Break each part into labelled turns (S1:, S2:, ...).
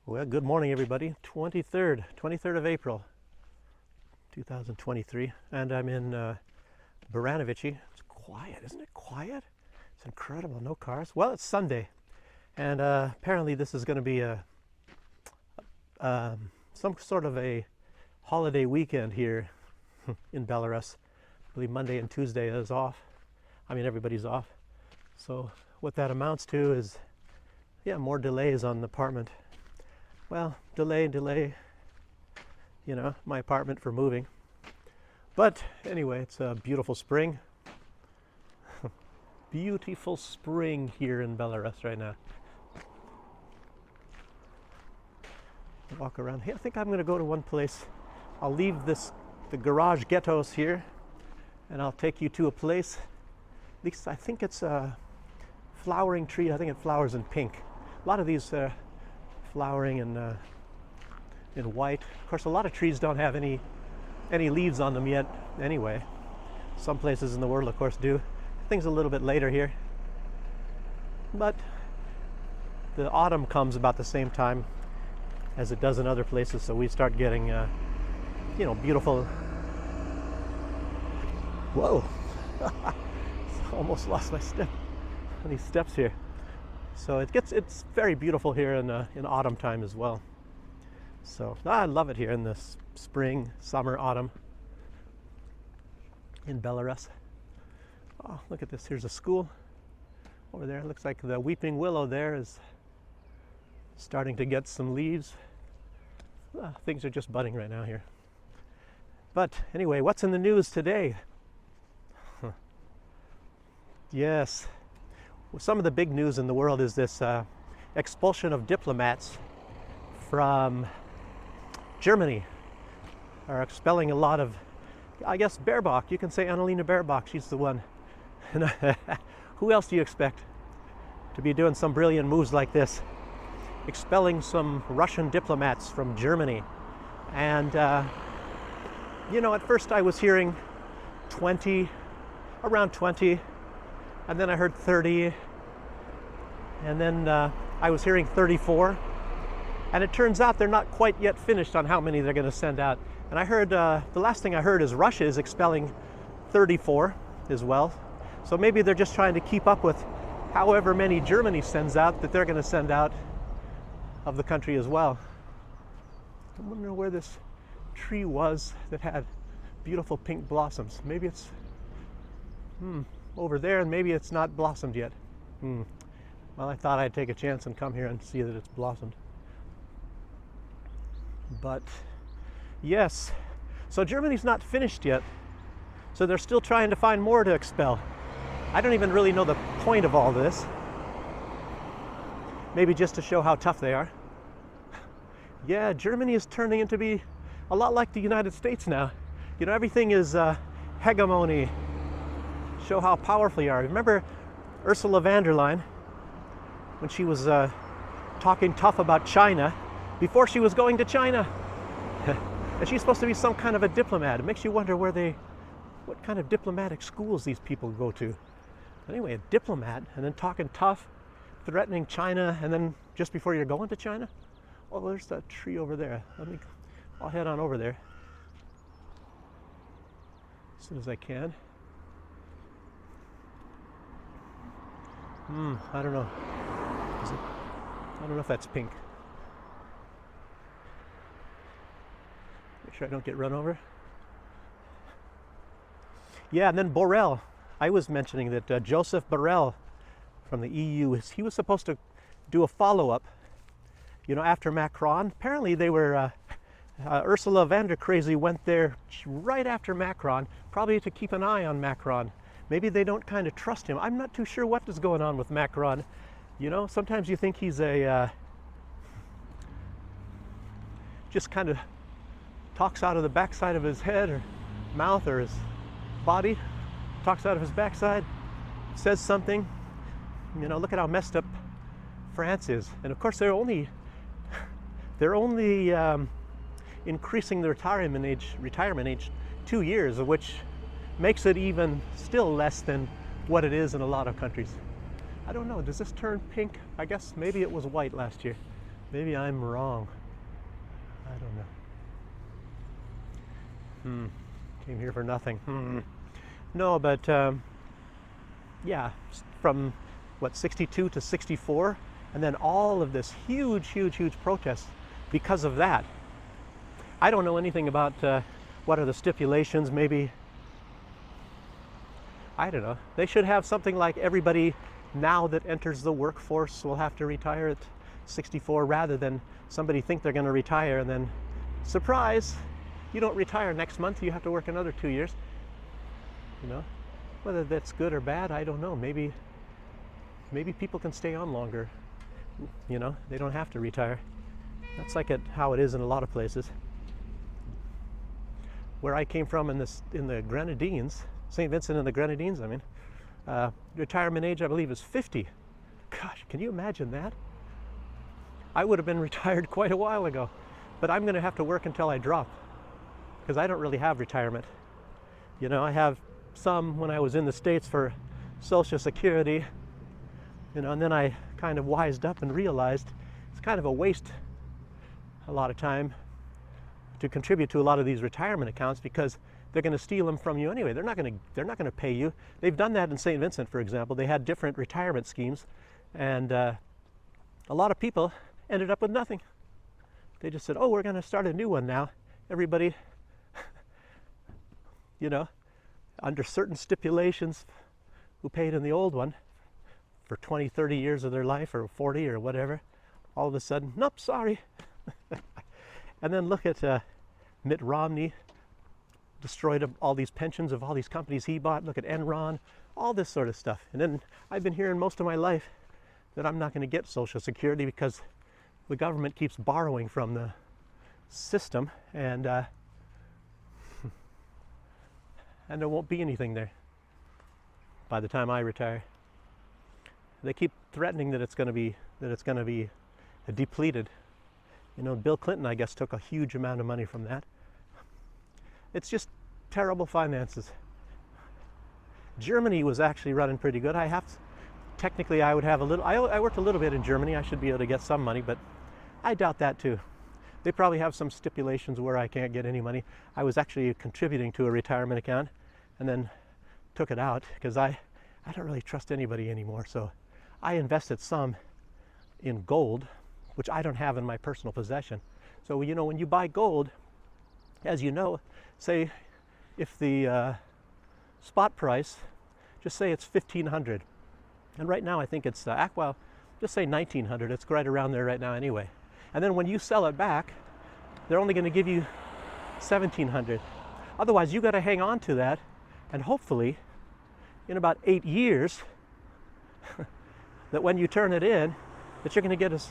S1: Well, good morning, everybody. 23rd of April, 2023, and I'm in Baranovici. It's quiet, isn't it? Quiet? It's incredible. No cars. Well, it's Sunday, and apparently this is going to be some sort of a holiday weekend here in Belarus. I believe Monday and Tuesday is off. I mean, everybody's off. So what that amounts to is, more delays on the apartment. Well, delay, you know, my apartment for moving. But anyway, it's a beautiful spring. Beautiful spring here in Belarus right now. Walk around. Hey, I think I'm going to go to one place. I'll leave the garage ghettos here, and I'll take you to a place. At least I think it's a flowering tree. I think it flowers in pink. A lot of these flowering in white. Of course, a lot of trees don't have any leaves on them yet anyway. Some places in the world, of course, do. Things a little bit later here. But the autumn comes about the same time as it does in other places, so we start getting, beautiful. Whoa! Almost lost my step on these steps here. So it's very beautiful here in autumn time as well. So I love it here in the spring, summer, autumn in Belarus. Oh, look at this. Here's a school over there. It looks like the weeping willow there is starting to get some leaves. Things are just budding right now here. But anyway, what's in the news today? Yes. Well, some of the big news in the world is this expulsion of diplomats from Germany. Are expelling a lot of, I guess, Baerbock. You can say Annalena Baerbock. She's the one. Who else do you expect to be doing some brilliant moves like this? Expelling some Russian diplomats from Germany. And, at first I was hearing around 20. And then I heard 30, and then I was hearing 34. And it turns out they're not quite yet finished on how many they're going to send out. And I heard, the last thing I heard is Russia is expelling 34 as well. So maybe they're just trying to keep up with however many Germany sends out, that they're going to send out of the country as well. I wonder where this tree was that had beautiful pink blossoms. Maybe it's over there, and maybe it's not blossomed yet. Well, I thought I'd take a chance and come here and see that it's blossomed. But yes, so Germany's not finished yet, so they're still trying to find more to expel. I don't even really know the point of all this. Maybe just to show how tough they are. Yeah, Germany is turning into be a lot like the United States now. You know, everything is hegemony. Show how powerful you are. Remember Ursula von der Leyen, when she was talking tough about China before she was going to China? And she's supposed to be some kind of a diplomat. It makes you wonder what kind of diplomatic schools these people go to. Anyway, a diplomat, and then talking tough, threatening China, and then just before you're going to China? Oh, there's that tree over there. I'll head on over there as soon as I can. I don't know. I don't know if that's pink. Make sure I don't get run over. Yeah, and then Borrell. I was mentioning that Joseph Borrell from the EU, he was supposed to do a follow-up, after Macron. Apparently they were, Ursula von der Crazy went there right after Macron, probably to keep an eye on Macron. Maybe they don't kind of trust him. I'm not too sure what is going on with Macron. Sometimes you think he's just kind of talks out of the backside of his head or mouth or his body, talks out of his backside, says something. Look at how messed up France is. And of course, they're only increasing the retirement age 2 years, of which makes it even still less than what it is in a lot of countries. I don't know, does this turn pink? I guess maybe it was white last year. Maybe I'm wrong. I don't know. Came here for nothing. No, but yeah, from what, 62 to 64, and then all of this huge protest because of that. I don't know anything about what are the stipulations. Maybe, I don't know. They should have something like everybody now that enters the workforce will have to retire at 64, rather than somebody think they're going to retire and then, surprise, you don't retire next month, you have to work another 2 years. You know, whether that's good or bad, I don't know. Maybe people can stay on longer. You know, they don't have to retire. That's like how it is in a lot of places. Where I came from in the Grenadines, St. Vincent and the Grenadines, I mean, retirement age, I believe, is 50. Gosh, can you imagine that? I would have been retired quite a while ago, but I'm going to have to work until I drop, because I don't really have retirement. You know, I have some when I was in the States for Social Security, you know, and then I kind of wised up and realized it's kind of a waste a lot of time to contribute to a lot of these retirement accounts, because they're going to steal them from you anyway. They're not going to pay you. They've done that in St. Vincent, for example. They had different retirement schemes, and a lot of people ended up with nothing. They just said, oh, we're going to start a new one now. Everybody, you know, under certain stipulations, who paid in the old one for 20, 30 years of their life, or 40 or whatever, all of a sudden, nope, sorry. And then look at Mitt Romney, destroyed all these pensions of all these companies he bought. Look at Enron, all this sort of stuff. And then I've been hearing most of my life that I'm not going to get Social Security because the government keeps borrowing from the system, and there won't be anything there by the time I retire. They keep threatening that it's going to be depleted. You know, Bill Clinton, I guess, took a huge amount of money from that. It's just terrible finances. Germany was actually running pretty good. Technically, I would have a little. I worked a little bit in Germany. I should be able to get some money, but I doubt that too. They probably have some stipulations where I can't get any money. I was actually contributing to a retirement account, and then took it out because I don't really trust anybody anymore. So I invested some in gold, which I don't have in my personal possession. So, you know, when you buy gold, as you know, say if the spot price, just say it's $1,500, and right now I think it's well, just say $1,900. It's right around there right now anyway. And then when you sell it back, they're only going to give you $1,700. Otherwise, you got to hang on to that, and hopefully, in about 8 years, that when you turn it in, that you're going to get us,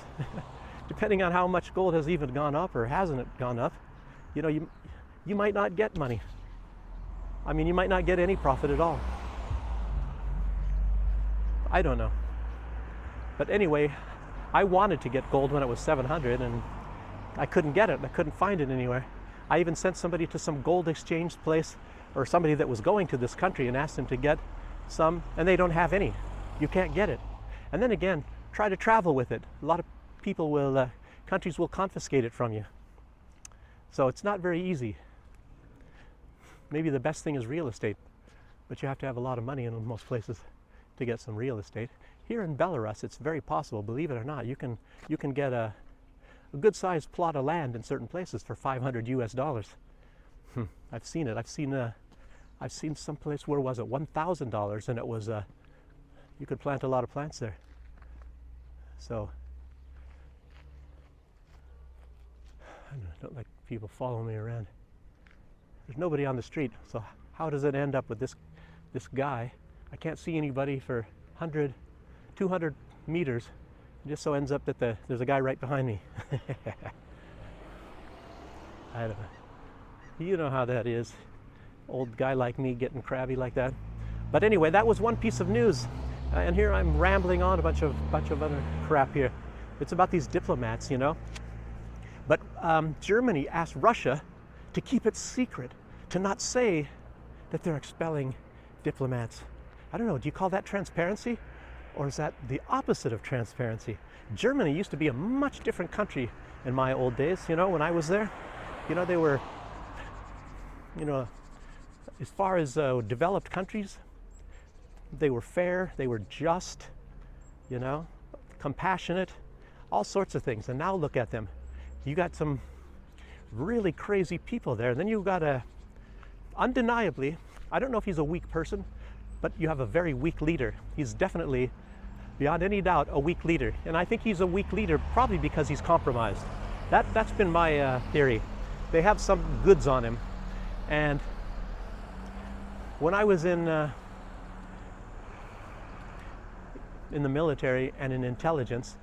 S1: depending on how much gold has even gone up or hasn't it gone up, you know, you might not get money. I mean, you might not get any profit at all. I don't know. But anyway, I wanted to get gold when it was $700, and I couldn't get it. I couldn't find it anywhere. I even sent somebody to some gold exchange place, or somebody that was going to this country, and asked them to get some, and they don't have any. You can't get it. And then again, try to travel with it. A lot of people will, countries will confiscate it from you. So it's not very easy. Maybe the best thing is real estate, but you have to have a lot of money in most places to get some real estate. Here in Belarus, it's very possible, believe it or not, you can get a good-sized plot of land in certain places for $500 US. I've seen it. I've seen some place, where was it, $1,000, and it was you could plant a lot of plants there. So I don't like people following me around. There's nobody on the street, so how does it end up with this guy? I can't see anybody for 100, 200 meters. It just so ends up that there's a guy right behind me. I don't know. You know how that is. Old guy like me getting crabby like that. But anyway, that was one piece of news. And here I'm rambling on a bunch of other crap here. It's about these diplomats, you know. But Germany asked Russia to keep it secret, to not say that they're expelling diplomats. I don't know, do you call that transparency? Or is that the opposite of transparency? Germany used to be a much different country in my old days, you know, when I was there. You know, they were, you know, as far as developed countries, they were fair, they were just, you know, compassionate, all sorts of things. And now look at them. You got some really crazy people there. Then you've got undeniably, I don't know if he's a weak person, but you have a very weak leader. He's definitely, beyond any doubt, a weak leader. And I think he's a weak leader probably because he's compromised. That's been my theory. They have some goods on him. And when I was in the military and in intelligence,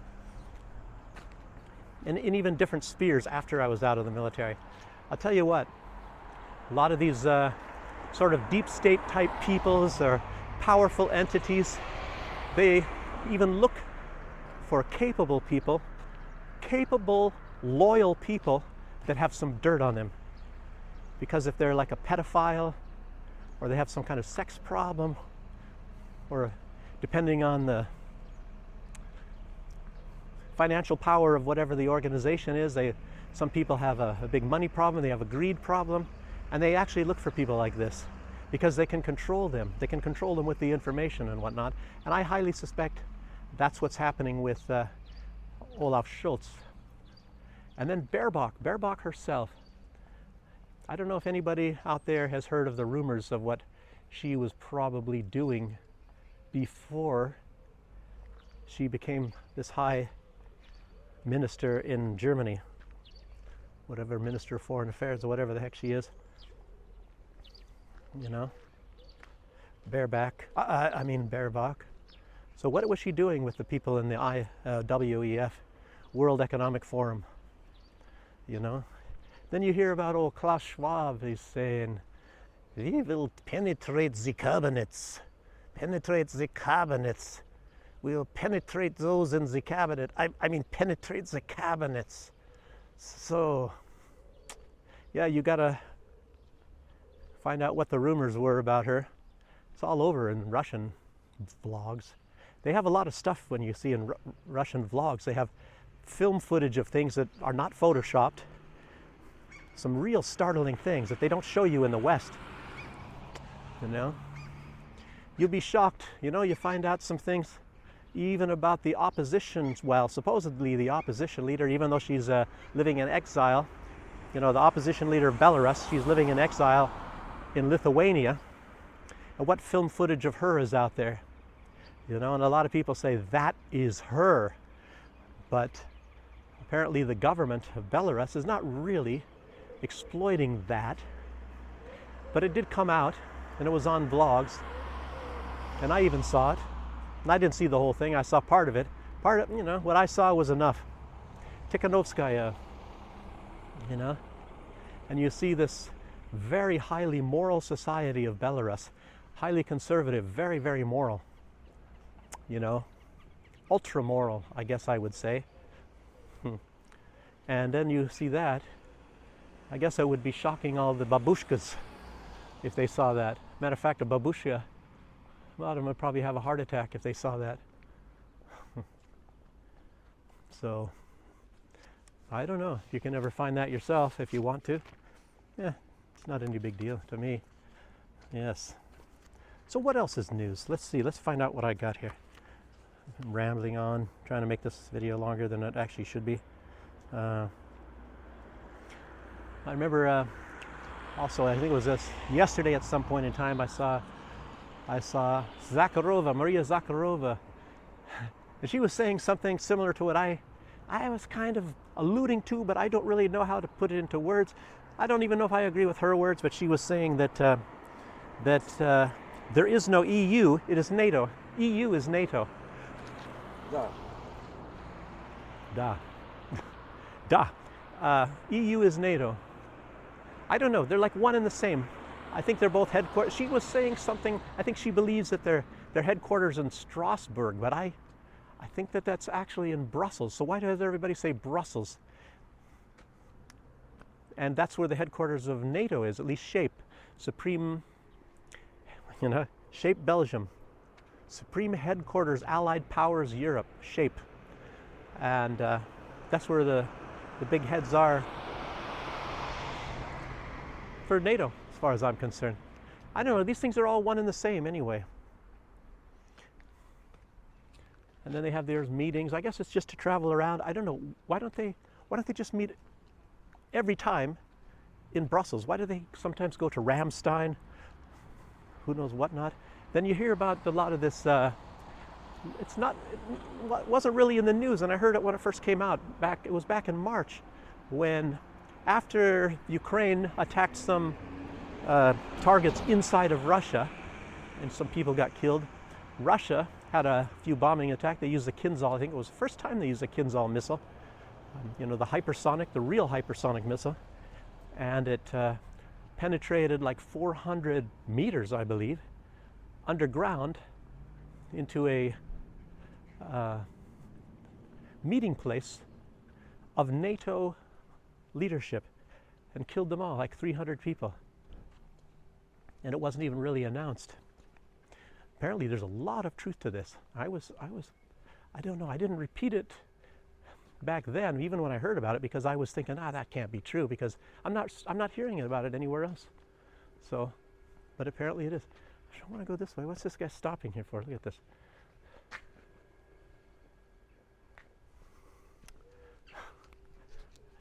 S1: and in even different spheres after I was out of the military, I'll tell you what, a lot of these sort of deep state type peoples or powerful entities, they even look for capable people, capable, loyal people that have some dirt on them. Because if they're like a pedophile, or they have some kind of sex problem, or depending on the financial power of whatever the organization is, some people have a big money problem, they have a greed problem, and they actually look for people like this because they can control them. They can control them with the information and whatnot. And I highly suspect that's what's happening with Olaf Scholz. And then Baerbock herself. I don't know if anybody out there has heard of the rumors of what she was probably doing before she became this high minister in Germany, whatever, Minister of Foreign Affairs or whatever the heck she is, you know, Baerbock. So what was she doing with the people in the WEF, World Economic Forum, you know? Then you hear about old Klaus Schwab, he's saying, we will penetrate the cabinets, we'll penetrate those in the cabinet. I mean, penetrate the cabinets. So, yeah, you gotta find out what the rumors were about her. It's all over in Russian vlogs. They have a lot of stuff when you see in Russian vlogs. They have film footage of things that are not photoshopped. Some real startling things that they don't show you in the West, you know? You'll be shocked, you know, you find out some things even about the opposition, well, supposedly the opposition leader, even though she's living in exile, you know, the opposition leader of Belarus, she's living in exile in Lithuania. And what film footage of her is out there? You know, and a lot of people say that is her. But apparently the government of Belarus is not really exploiting that. But it did come out, and it was on vlogs, and I even saw it. And I didn't see the whole thing. I saw part of it. Part of, you know, what I saw was enough. Tikhanovskaya, you know, and you see this very highly moral society of Belarus, highly conservative, very, very moral, you know, ultra moral, I guess I would say. And then you see that. I guess it would be shocking all the babushkas if they saw that. Matter of fact, a babushka, a lot of them would probably have a heart attack if they saw that. So, I don't know. You can never find that yourself if you want to. Yeah, it's not any big deal to me. Yes. So what else is news? Let's see. Let's find out what I got here. I'm rambling on, trying to make this video longer than it actually should be. I remember also, I think it was yesterday at some point in time, I saw Zakharova, Maria Zakharova, and she was saying something similar to what I was kind of alluding to, but I don't really know how to put it into words. I don't even know if I agree with her words, but she was saying that there is no EU, it is NATO. EU is NATO. EU is NATO. I don't know, they're like one and the same. I think they're both headquarters. She was saying something, I think she believes that their headquarters in Strasbourg, but I think that that's actually in Brussels. So why does everybody say Brussels? And that's where the headquarters of NATO is, at least SHAPE, Supreme, you know, SHAPE Belgium. Supreme Headquarters, Allied Powers, Europe, shape. And that's where the big heads are for NATO, as far as I'm concerned. I don't know, these things are all one and the same anyway. And then they have their meetings. I guess it's just to travel around. I don't know, why don't they just meet every time in Brussels? Why do they sometimes go to Ramstein? Who knows what not? Then you hear about a lot of this, it wasn't really in the news, and I heard it when it first came out. It was back in March, when after Ukraine attacked some targets inside of Russia, and some people got killed, Russia had a few bombing attacks. They used the Kinzhal. I think it was the first time they used a Kinzhal missile. You know, the hypersonic, the real hypersonic missile. And it penetrated like 400 meters, I believe, underground into a meeting place of NATO leadership and killed them all, like 300 people. And it wasn't even really announced. Apparently there's a lot of truth to this. I don't know, I didn't repeat it back then, even when I heard about it, because I was thinking, that can't be true, because I'm not hearing about it anywhere else. So, but apparently it is. I don't want to go this way. What's this guy stopping here for? Look at this.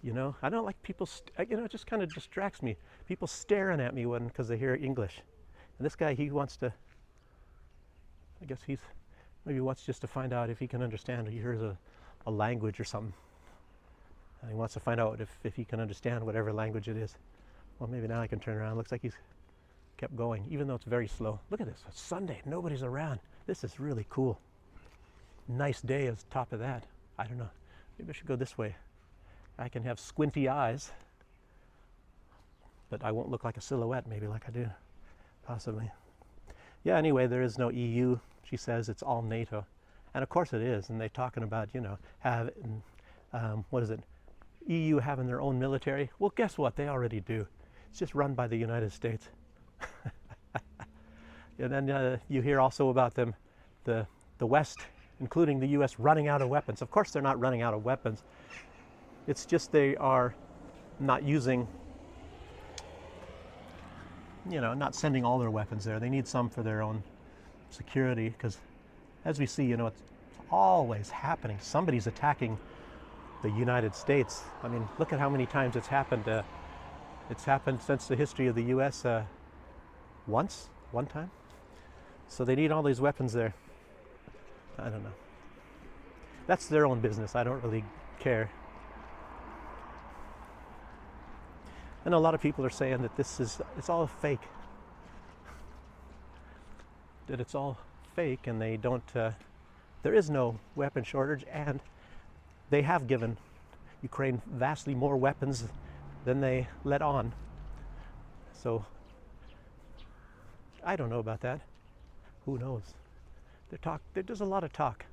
S1: You know, I don't like people, you know, it just kind of distracts me. People staring at me because they hear English. And this guy, he wants to, I guess maybe wants just to find out if he can understand, he hears a language or something. And he wants to find out if he can understand whatever language it is. Well, maybe now I can turn around. Looks like he's kept going, even though it's very slow. Look at this, it's Sunday, nobody's around. This is really cool. Nice day as top of that. I don't know, maybe I should go this way. I can have squinty eyes, but I won't look like a silhouette, maybe like I do, possibly. Yeah, anyway, there is no EU. She says it's all NATO. And of course it is, and they're talking about, you know, EU having their own military. Well, guess what? They already do. It's just run by the United States. And then you hear also about them, the West, including the US, running out of weapons. Of course they're not running out of weapons. It's just they are not using, you know, not sending all their weapons there. They need some for their own security, because as we see, you know, it's always happening. Somebody's attacking the United States. I mean, look at how many times it's happened. It's happened since the history of the US one time. So they need all these weapons there. I don't know. That's their own business. I don't really care. And a lot of people are saying that it's all fake. That it's all fake, and they don't, there is no weapon shortage, and they have given Ukraine vastly more weapons than they let on. So, I don't know about that. Who knows? There's a lot of talk,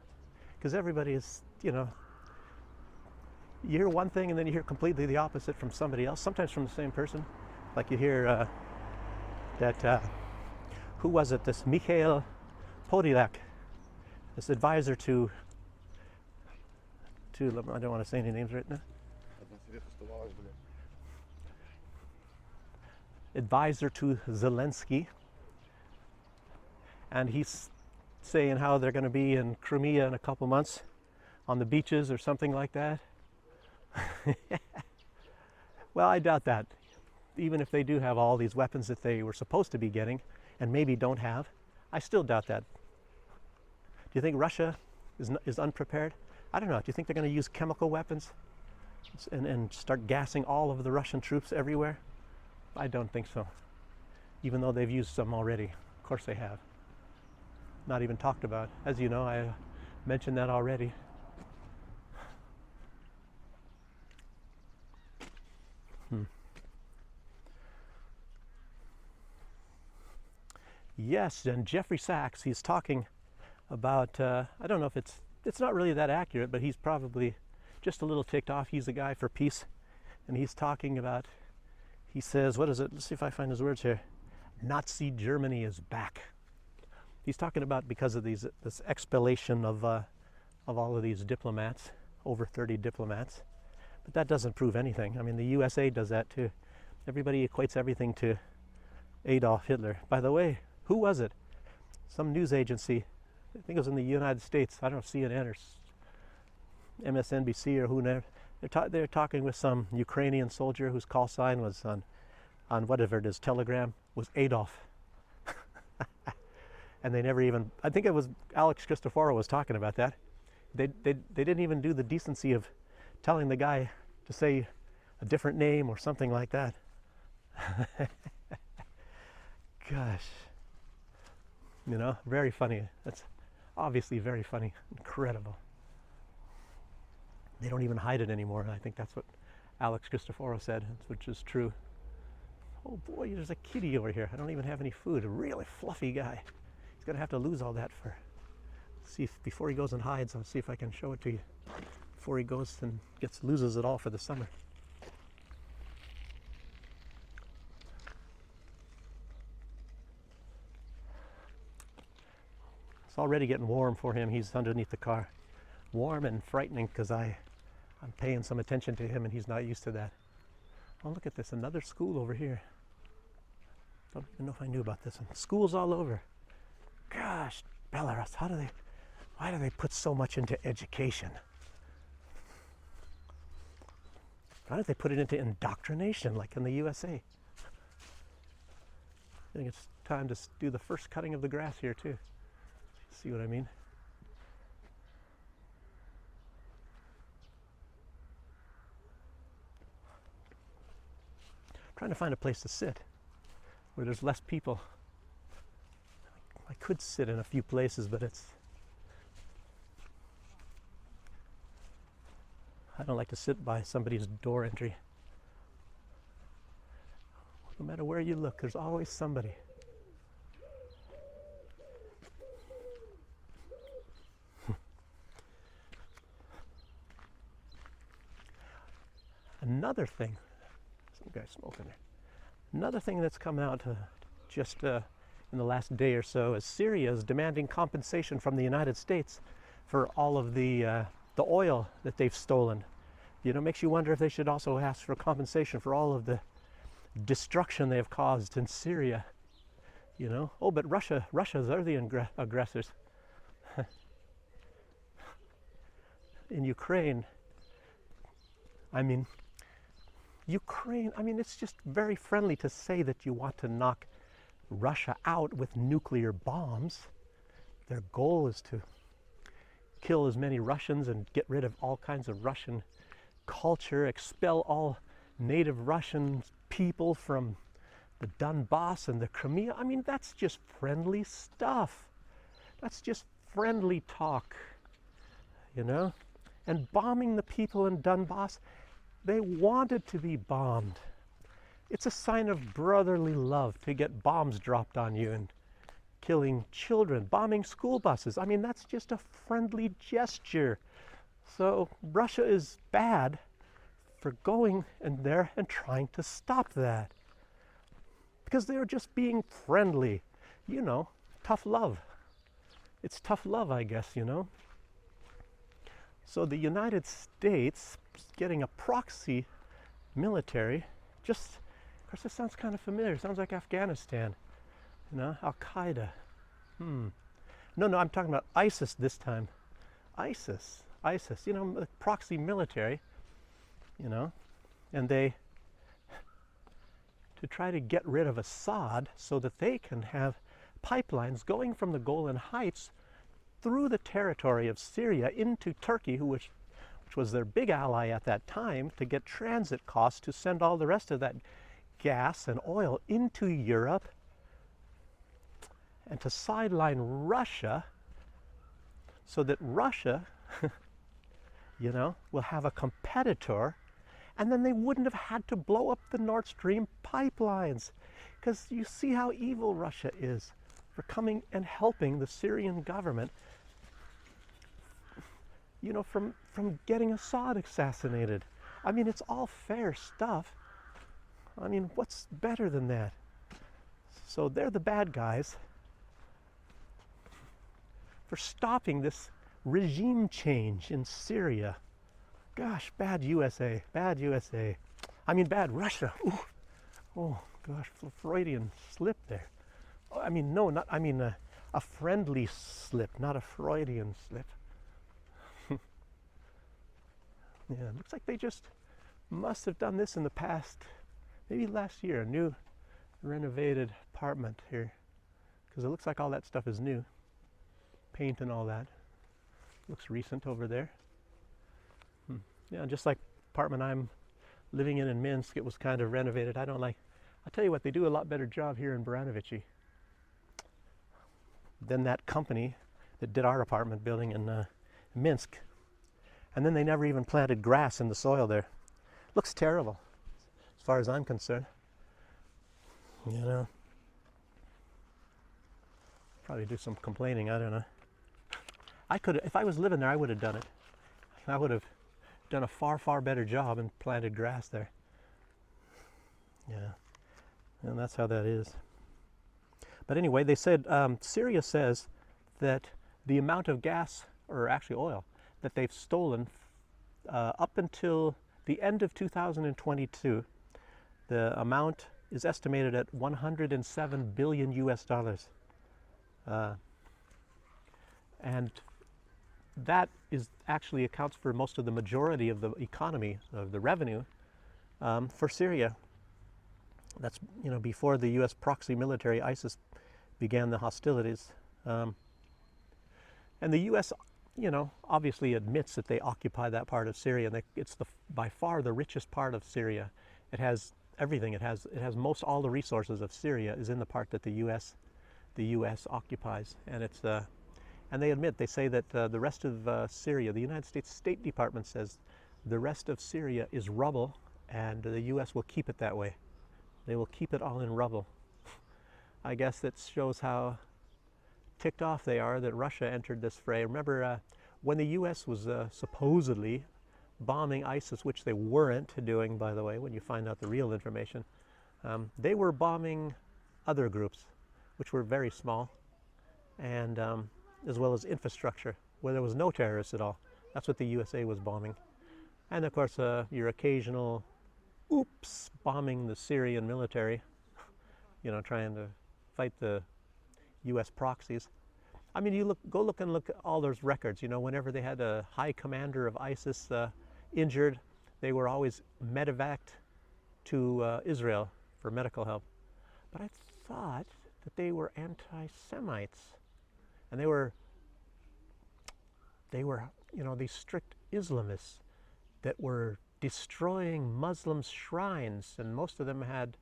S1: because everybody is, you know, you hear one thing and then you hear completely the opposite from somebody else, sometimes from the same person. Like you hear who was it, this Mikhail Podolyak, this advisor to, I don't want to say any names right now. Advisor to Zelensky, and he's saying how they're going to be in Crimea in a couple months on the beaches or something like that. Well, I doubt that. Even if they do have all these weapons that they were supposed to be getting and maybe don't have, I still doubt that. Do you think Russia is unprepared? I don't know. Do you think they're going to use chemical weapons and start gassing all of the Russian troops everywhere? I don't think so. Even though they've used some already. Of course they have. Not even talked about. As you know, I mentioned that already. Yes, and Jeffrey Sachs, he's talking about, I don't know if it's not really that accurate, but he's probably just a little ticked off. He's a guy for peace, and he's talking about, he says, what is it? Let's see if I find his words here. Nazi Germany is back. He's talking about because of this expellation of all of these diplomats, over 30 diplomats. But that doesn't prove anything. I mean, the USA does that too. Everybody equates everything to Adolf Hitler. By the way, who was it? Some news agency, I think it was in the United States, I don't know, CNN or MSNBC or whoever. They're talking with some Ukrainian soldier whose call sign was on whatever it is, Telegram, was Adolf. And they never even, I think it was Alex Cristoforo was talking about that. They didn't even do the decency of telling the guy to say a different name or something like that. Gosh. You know, very funny. That's obviously very funny. Incredible. They don't even hide it anymore. I think that's what Alex Cristoforo said, which is true. Oh boy, there's a kitty over here. I don't even have any food. A really fluffy guy. He's gonna have to lose all that for. See if before he goes and hides. I'll see if I can show it to you before he goes and loses it all for the summer. It's already getting warm for him. He's underneath the car. Warm and frightening because I'm paying some attention to him and he's not used to that. Oh, look at this, another school over here. Don't even know if I knew about this one. Schools all over. Gosh, Belarus, why do they put so much into education? Why don't they put it into indoctrination like in the USA? I think it's time to do the first cutting of the grass here too. See what I mean? I'm trying to find a place to sit where there's less people. I could sit in a few places, but I don't like to sit by somebody's door entry. No matter where you look, there's always somebody. Another thing, some guy smoking there. Another thing that's come out just in the last day or so is Syria is demanding compensation from the United States for all of the oil that they've stolen. You know, makes you wonder if they should also ask for compensation for all of the destruction they have caused in Syria. You know, oh, but Russia's are the aggressors. In Ukraine, it's just very friendly to say that you want to knock Russia out with nuclear bombs. Their goal is to kill as many Russians and get rid of all kinds of Russian culture, expel all native Russian people from the Donbass and the Crimea. I mean, that's just friendly stuff. That's just friendly talk, you know? And bombing the people in Donbass, they wanted to be bombed. It's a sign of brotherly love to get bombs dropped on you and killing children, bombing school buses. I mean, that's just a friendly gesture. So Russia is bad for going in there and trying to stop that. Because they're just being friendly. You know, tough love. It's tough love, I guess, you know. So the United States getting a proxy military, just, of course, this sounds kind of familiar. It sounds like Afghanistan, you know, Al-Qaeda. No, I'm talking about ISIS this time. ISIS, you know, proxy military, you know, and they, to try to get rid of Assad so that they can have pipelines going from the Golan Heights through the territory of Syria into Turkey, which was their big ally at that time, to get transit costs to send all the rest of that gas and oil into Europe, and to sideline Russia so that Russia, you know, will have a competitor, and then they wouldn't have had to blow up the Nord Stream pipelines. Because you see how evil Russia is for coming and helping the Syrian government, you know, from getting Assad assassinated. I mean, it's all fair stuff. I mean, what's better than that? So they're the bad guys. for stopping this regime change in Syria. Gosh, bad USA, bad USA. I mean, bad Russia. Ooh. Oh, gosh, Freudian slip there. Oh, I mean, no, not, I mean a friendly slip, not a Freudian slip. Yeah, it looks like they just must have done this in the past, maybe last year, a new renovated apartment here. Because it looks like all that stuff is new. Paint and all that. Looks recent over there. Yeah, just like apartment I'm living in Minsk, it was kind of renovated. I don't like, I'll tell you what, they do a lot better job here in Baranovichi than that company that did our apartment building in Minsk. And then they never even planted grass in the soil there. Looks terrible, as far as I'm concerned. You know, probably do some complaining, I don't know. I could, if I was living there, I would have done it. I would have done a far, far better job and planted grass there. Yeah, and that's how that is. But anyway, they said, Syria says that the amount of gas, or actually oil, that they've stolen up until the end of 2022, the amount is estimated at 107 billion US dollars. And that is actually accounts for most of the majority of the economy, of the revenue for Syria. That's, you know, before the US proxy military ISIS began the hostilities. And the US, you know, obviously admits that they occupy that part of Syria, and it's by far the richest part of Syria. It has everything. It has most all the resources of Syria is in the part that the U.S. occupies, and it's and they admit, they say that the rest of Syria, the United States State Department says the rest of Syria is rubble, and the U.S. will keep it that way. They will keep it all in rubble. I guess that shows how ticked off they are that Russia entered this fray. Remember when the U.S. was supposedly bombing ISIS, which they weren't doing, by the way, when you find out the real information, they were bombing other groups, which were very small, and as well as infrastructure, where there was no terrorists at all. That's what the USA was bombing. And of course, your occasional, oops, bombing the Syrian military, you know, trying to fight the U.S. proxies. I mean, you go look at all those records. You know, whenever they had a high commander of ISIS injured, they were always medevaced to Israel for medical help. But I thought that they were anti-Semites, and they were, you know, these strict Islamists that were destroying Muslim shrines, and most of them had,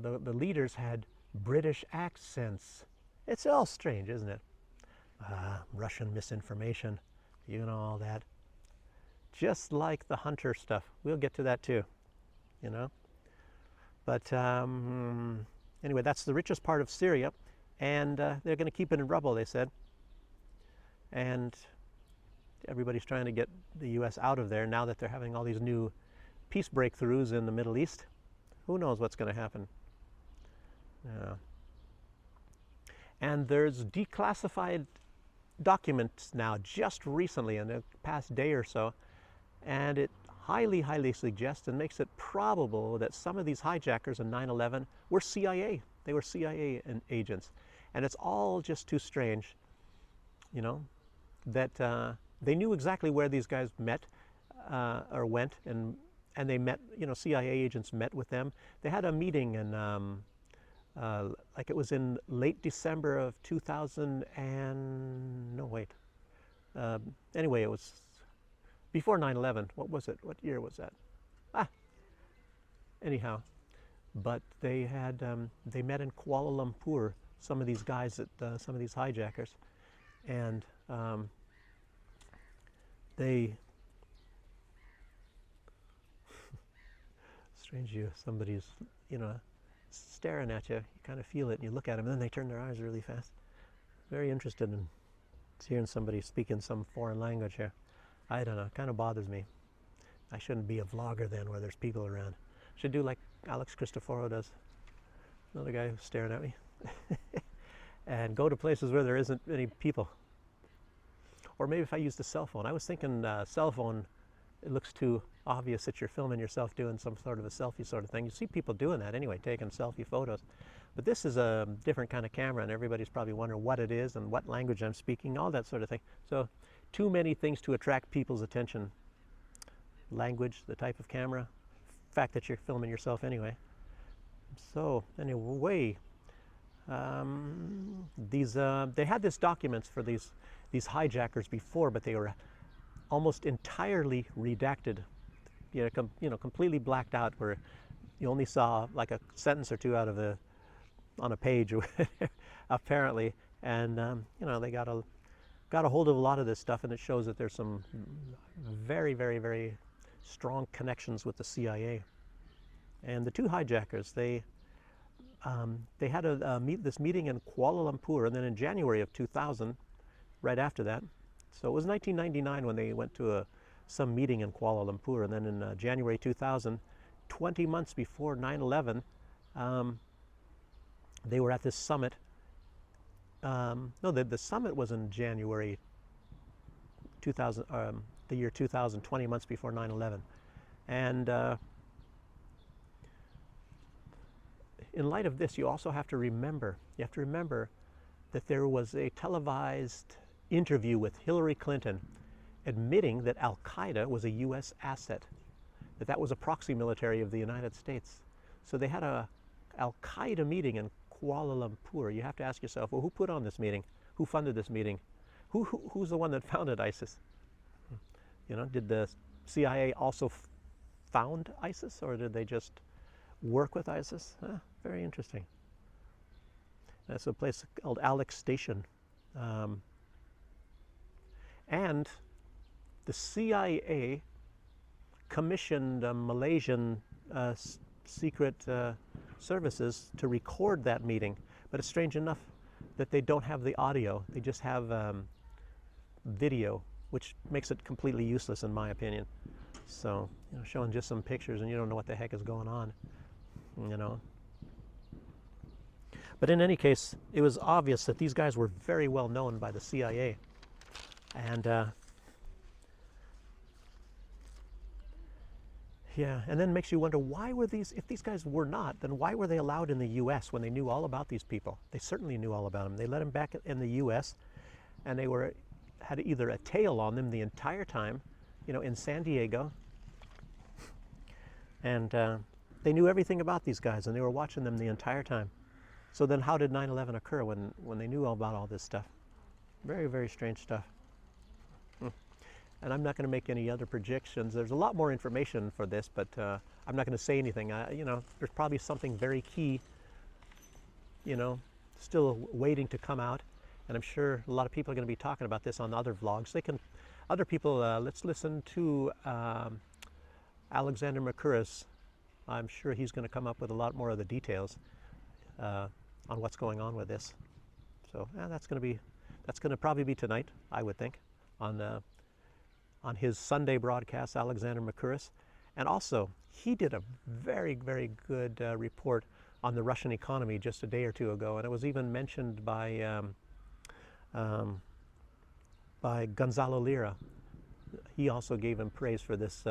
S1: the leaders had British accents. It's all strange, isn't it? Russian misinformation, you know, all that. Just like the Hunter stuff. We'll get to that too, you know. But anyway, that's the richest part of Syria, and they're going to keep it in rubble, they said. And everybody's trying to get the U.S. out of there now that they're having all these new peace breakthroughs in the Middle East. Who knows what's going to happen? Yeah. And there's declassified documents now, just recently, in the past day or so, and it highly, highly suggests and makes it probable that some of these hijackers in 9/11 were CIA. They were CIA agents. And it's all just too strange, you know, that they knew exactly where these guys met or went, and they met, you know, CIA agents met with them. They had a meeting in, like it was in late December of 2000 and, no wait, anyway, it was before 9/11. What was it? What year was that? Anyhow, but they had, they met in Kuala Lumpur, some of these guys, some of these hijackers, and they, strange, somebody's, you know, staring at you, you kind of feel it, and you look at them, and then they turn their eyes really fast. Very interested in hearing somebody speaking some foreign language here. I don't know, it kind of bothers me. I shouldn't be a vlogger then where there's people around. Should do like Alex Cristoforo does. Another guy who's staring at me. and go to places where there isn't any people. Or maybe if I used a cell phone. I was thinking cell phone, it looks too obvious that you're filming yourself doing some sort of a selfie sort of thing. You see people doing that anyway, taking selfie photos. But this is a different kind of camera, and everybody's probably wondering what it is and what language I'm speaking, all that sort of thing. So too many things to attract people's attention. Language, the type of camera, fact that you're filming yourself anyway. So anyway, they had these documents for these hijackers before, but they were almost entirely redacted, completely blacked out, where you only saw like a sentence or two out of on a page, apparently. And they got a hold of a lot of this stuff, and it shows that there's some very, very, very strong connections with the CIA. And the two hijackers, they had this meeting in Kuala Lumpur, and then in January of 2000, right after that. So it was 1999 when they went to some meeting in Kuala Lumpur, and then in January 2000, 20 months before 9/11, they were at this summit. No, the summit was in January 2000, the year 2000, 20 months before 9/11. And in light of this, you also have to remember, that there was a televised interview with Hillary Clinton admitting that Al-Qaeda was a U.S. asset, that was a proxy military of the United States. So they had a Al-Qaeda meeting in Kuala Lumpur. You have to ask yourself, well, who put on this meeting? Who funded this meeting? Who's the one that founded ISIS? Did the CIA also found ISIS, or did they just work with ISIS? Very interesting. That's a place called Alex Station. And the CIA commissioned Malaysian secret services to record that meeting. But it's strange enough that they don't have the audio. They just have video, which makes it completely useless in my opinion. So, showing just some pictures and you don't know what the heck is going on, But in any case, it was obvious that these guys were very well known by the CIA. And and then makes you wonder, why were if these guys were not, then why were they allowed in the U.S. when they knew all about these people? They certainly knew all about them. They let them back in the U.S. and they had either a tail on them the entire time, in San Diego. And they knew everything about these guys, and they were watching them the entire time. So then how did 9/11 occur when they knew all about all this stuff? Very, very strange stuff. And I'm not going to make any other projections. There's a lot more information for this, but I'm not going to say anything. There's probably something very key, still waiting to come out. And I'm sure a lot of people are going to be talking about this on other vlogs. Other people, let's listen to Alexander Mercouris. I'm sure he's going to come up with a lot more of the details on what's going on with this. So that's going to probably be tonight, I would think, on his Sunday broadcast, Alexander Mercouris. And also, he did a very, very good report on the Russian economy just a day or two ago, and it was even mentioned by Gonzalo Lira. He also gave him praise for this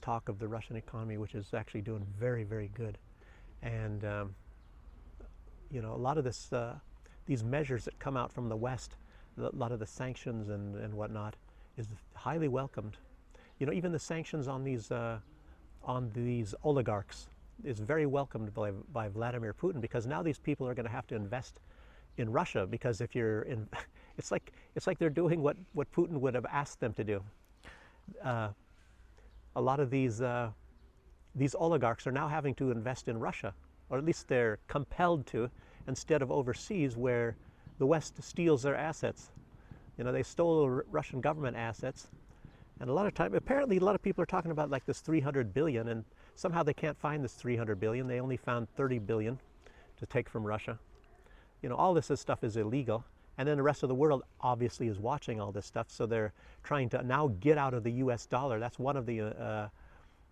S1: talk of the Russian economy, which is actually doing very, very good. And a lot of these measures that come out from the West, a lot of the sanctions and whatnot, is highly welcomed. Even the sanctions on these oligarchs is very welcomed by Vladimir Putin, because now these people are going to have to invest in Russia, because if you're in, it's like they're doing what Putin would have asked them to do. A lot of these oligarchs are now having to invest in Russia, or at least they're compelled to, instead of overseas where the West steals their assets. They stole Russian government assets, and apparently a lot of people are talking about like this 300 billion, and somehow they can't find this 300 billion. They only found 30 billion to take from Russia. All this stuff is illegal, and then the rest of the world obviously is watching all this stuff, so they're trying to now get out of the US dollar. That's one of the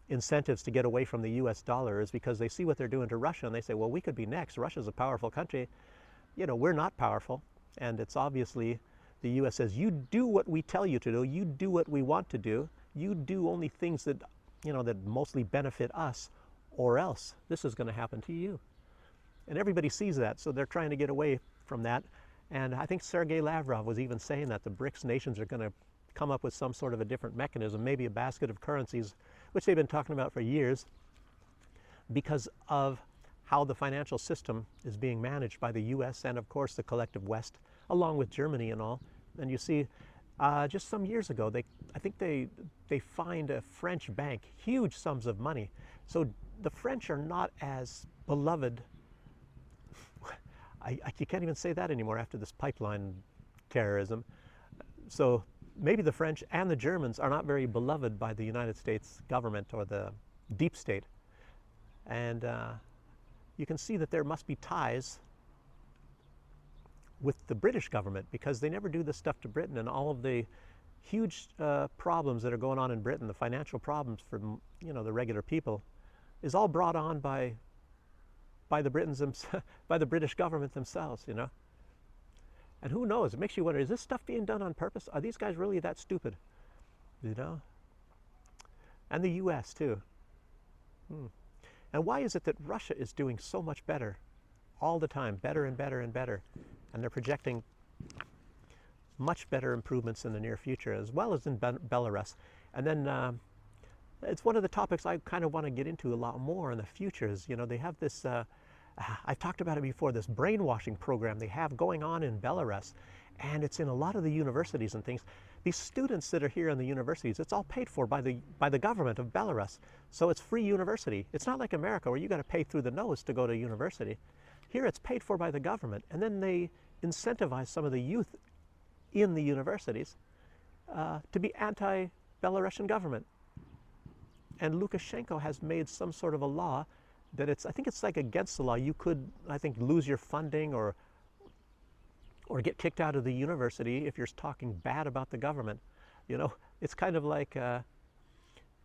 S1: incentives to get away from the US dollar, is because they see what they're doing to Russia, and they say, well, we could be next. Russia's a powerful country. we're not powerful, and it's obviously the U.S. says, you do what we tell you to do, you do what we want to do, you do only things that, that mostly benefit us, or else this is going to happen to you. And everybody sees that, so they're trying to get away from that. And I think Sergei Lavrov was even saying that the BRICS nations are going to come up with some sort of a different mechanism, maybe a basket of currencies, which they've been talking about for years, because of how the financial system is being managed by the US and, of course, the collective West, along with Germany and all. And you see, just some years ago, I think they fined a French bank huge sums of money. So the French are not as beloved. You can't even say that anymore after this pipeline terrorism. So maybe the French and the Germans are not very beloved by the United States government or the deep state. And you can see that there must be ties with the British government, because they never do this stuff to Britain, and all of the huge problems that are going on in Britain, the financial problems for the regular people, is all brought on by the British government themselves, And who knows? It makes you wonder: is this stuff being done on purpose? Are these guys really that stupid? And the U.S. too. And why is it that Russia is doing so much better all the time, better and better and better? And they're projecting much better improvements in the near future, as well as in Belarus. And then it's one of the topics I kind of want to get into a lot more in the future. Is, they have this, I've talked about it before, this brainwashing program they have going on in Belarus. And it's in a lot of the universities and things. These students that are here in the universities, it's all paid for by the government of Belarus. So it's free university. It's not like America, where you got to pay through the nose to go to university. Here it's paid for by the government, and then they incentivize some of the youth in the universities to be anti-Belarusian government. And Lukashenko has made some sort of a law that I think it's like against the law. You could, I think, lose your funding or get kicked out of the university if you're talking bad about the government. It's kind of like,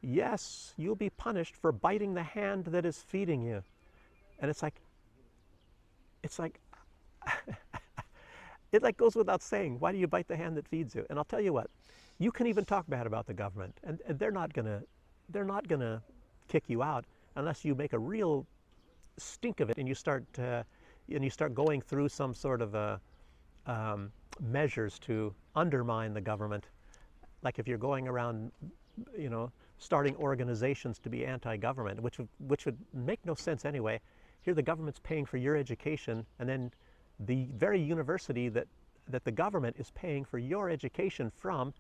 S1: yes, you'll be punished for biting the hand that is feeding you. And it's like, it goes without saying, why do you bite the hand that feeds you? And I'll tell you what, you can even talk bad about the government, and they're not gonna kick you out unless you make a real stink of it, and you start going through some sort of measures to undermine the government. Like if you're going around, starting organizations to be anti-government, which would make no sense anyway. Here the government's paying for your education, and then the very university that the government is paying for your education from,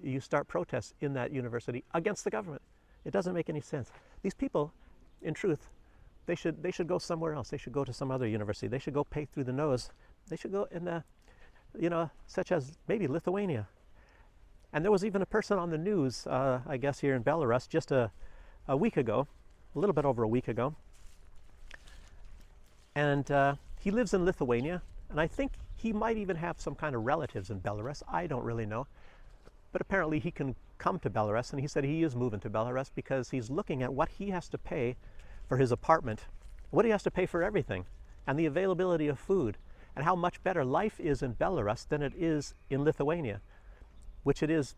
S1: you start protests in that university against the government. It doesn't make any sense. These people, in truth, they should go somewhere else. They should go to some other university. They should go pay through the nose. They should go in such as maybe Lithuania. And there was even a person on the news, I guess here in Belarus, just a week ago, a little bit over a week ago. And he lives in Lithuania, and I think he might even have some kind of relatives in Belarus. I don't really know. But apparently he can come to Belarus, and he said he is moving to Belarus because he's looking at what he has to pay for his apartment, what he has to pay for everything, and the availability of food, and how much better life is in Belarus than it is in Lithuania, which it is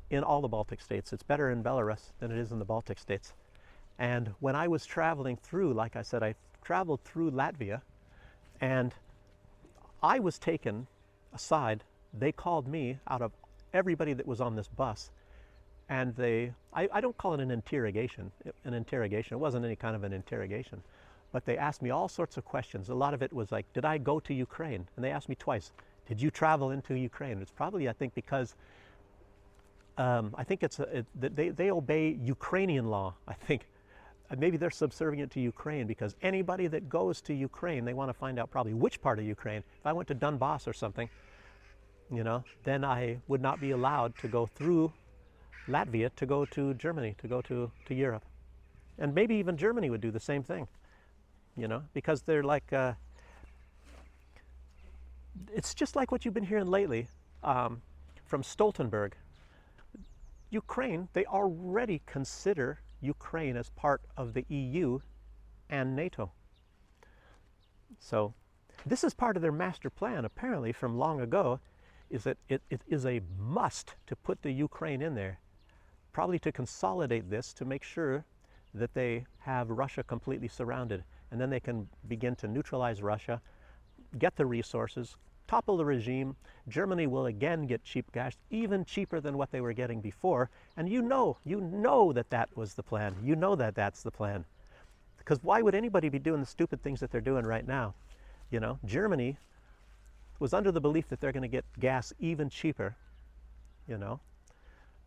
S1: in all the Baltic states. It's better in Belarus than it is in the Baltic states. And when I was traveling through, like I said, I traveled through Latvia, and I was taken aside. They called me out of everybody that was on this bus, and I don't call it an interrogation. It wasn't any kind of an interrogation, but they asked me all sorts of questions. A lot of it was like, did I go to Ukraine? And they asked me twice, did you travel into Ukraine? It's probably, I think, because I think they obey Ukrainian law, I think. Maybe they're subservient to Ukraine, because anybody that goes to Ukraine, they want to find out probably which part of Ukraine. If I went to Donbass or something, then I would not be allowed to go through Latvia to go to Germany, to go to Europe. And maybe even Germany would do the same thing, because they're like, it's just like what you've been hearing lately from Stoltenberg. Ukraine, they already consider Ukraine as part of the EU and NATO. So this is part of their master plan, apparently, from long ago, is that it is a must to put the Ukraine in there, probably to consolidate this, to make sure that they have Russia completely surrounded. And then they can begin to neutralize Russia, get the resources, topple the regime. Germany will again get cheap gas, even cheaper than what they were getting before. And you know that that was the plan. You know that that's the plan. Because why would anybody be doing the stupid things that they're doing right now? You know, Germany was under the belief that they're going to get gas even cheaper, you know.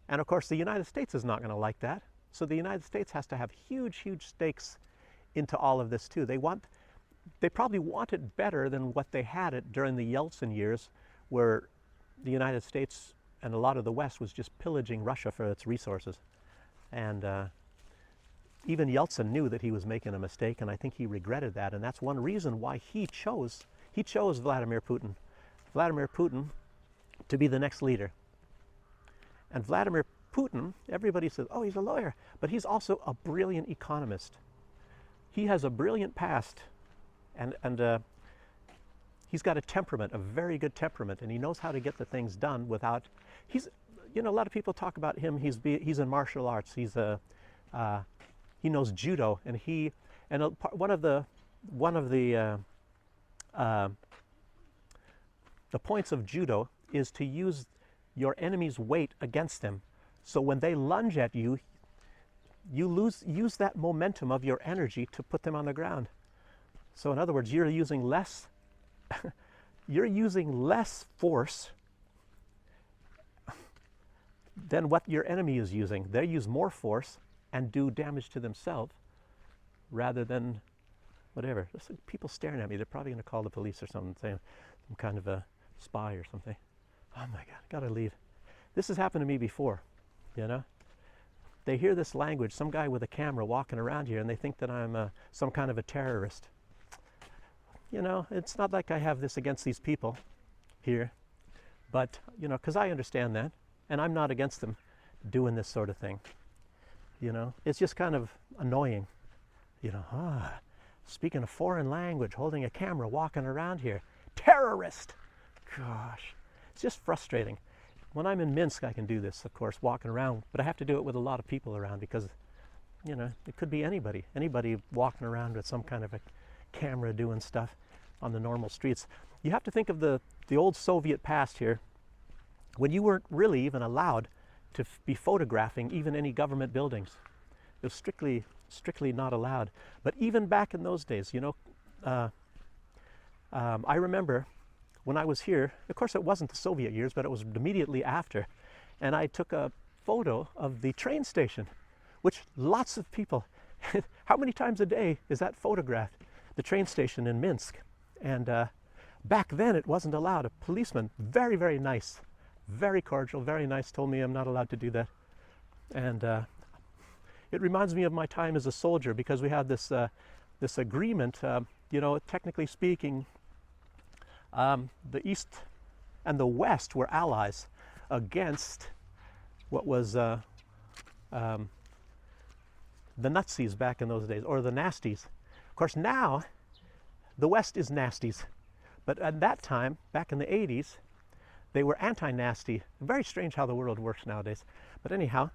S1: And of course, the United States is not going to like that. So the United States has to have huge, huge stakes into all of this too. They probably want it better than what they had it during the Yeltsin years, where the United States and a lot of the West was just pillaging Russia for its resources. And even Yeltsin knew that he was making a mistake, and I think he regretted that. And that's one reason why he chose Vladimir Putin to be the next leader. And Vladimir Putin, everybody says, oh, he's a lawyer, but he's also a brilliant economist. He has a brilliant past, and he's got a temperament, a very good temperament, and he knows how to get the things done without. You know, a lot of people talk about him. He's in martial arts. He knows judo, and one of the points of judo is to use your enemy's weight against them. So when they lunge at you, use that momentum of your energy to put them on the ground. So in other words, you're using less force than what your enemy is using. They use more force and do damage to themselves rather than whatever. There's people staring at me. They're probably going to call the police or something, saying I'm kind of a spy or something. Oh my God, I gotta leave. This has happened to me before, you know. They hear this language, some guy with a camera walking around here, and they think that I'm some kind of a terrorist. You know, it's not like I have this against these people here, but, you know, because I understand that, and I'm not against them doing this sort of thing. You know, it's just kind of annoying. You know, speaking a foreign language, holding a camera, walking around here. Terrorist! Gosh, it's just frustrating. When I'm in Minsk, I can do this, of course, walking around, but I have to do it with a lot of people around because, you know, it could be anybody walking around with some kind of a camera doing stuff on the normal streets. You have to think of the old Soviet past here, when you weren't really even allowed to be photographing even any government buildings. It was strictly not allowed. But even back in those days, you know, I remember when I was here, of course it wasn't the Soviet years, but it was immediately after, and I took a photo of the train station, which lots of people, how many times a day is that photographed? The train station in Minsk. And back then it wasn't allowed. A policeman, very, very nice, very cordial, very nice, told me I'm not allowed to do that. And it reminds me of my time as a soldier, because we had this agreement, you know, technically speaking, the East and the West were allies against what was the Nazis back in those days, or the nasties. Of course, now the West is nasties, but at that time, back in the 80s, they were anti-nasty. Very strange how the world works nowadays. But anyhow,